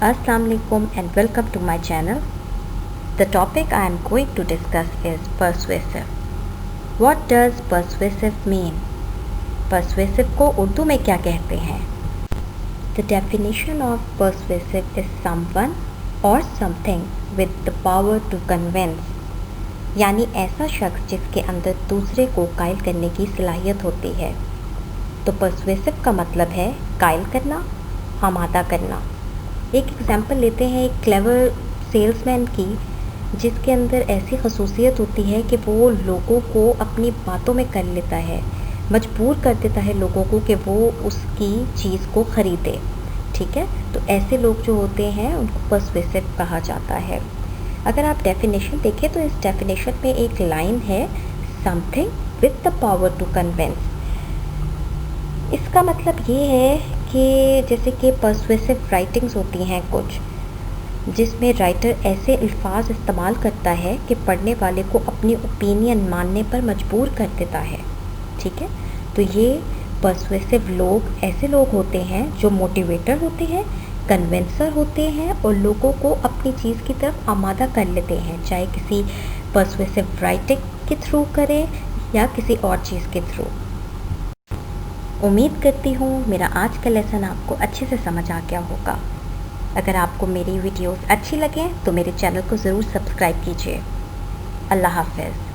Assalamu alaikum and welcome to my channel. The topic I am going to discuss is persuasive. What does persuasive mean? Persuasive को उर्दू में क्या कहते हैं? The definition of persuasive is someone or something with the power to convince. यानी ऐसा शख्स जिसके अंदर दूसरे को कायल करने की सलाहियत होती है। तो persuasive का मतलब है कायल करना, आमादा करना। एक एग्ज़ाम्पल लेते हैं एक क्लेवर सेल्समैन की, जिसके अंदर ऐसी खसूसियत होती है कि वो लोगों को अपनी बातों में कर लेता है, मजबूर कर देता है लोगों को कि वो उसकी चीज़ को ख़रीदे। ठीक है, तो ऐसे लोग जो होते हैं उनको पर्सुएसिव कहा जाता है। अगर आप डेफिनेशन देखें तो इस डेफिनेशन में एक लाइन है, something with the power to convince. इसका मतलब ये है कि जैसे कि पर्सुएसिव राइटिंग्स होती हैं कुछ, जिसमें राइटर ऐसे अल्फाज इस्तेमाल करता है कि पढ़ने वाले को अपनी ओपिनियन मानने पर मजबूर कर देता है। ठीक है, तो ये पर्सुएसिव लोग ऐसे लोग होते हैं जो मोटिवेटर होते हैं, कन्विंसर होते हैं और लोगों को अपनी चीज़ की तरफ आमादा कर लेते हैं, चाहे किसी पर्सुएसिव राइटिंग के थ्रू करें या किसी और चीज़ के थ्रू। उम्मीद करती हूँ मेरा आज का लेसन आपको अच्छे से समझ आ गया होगा। अगर आपको मेरी वीडियोस अच्छी लगें तो मेरे चैनल को ज़रूर सब्सक्राइब कीजिए। अल्लाह हाफ़िज़।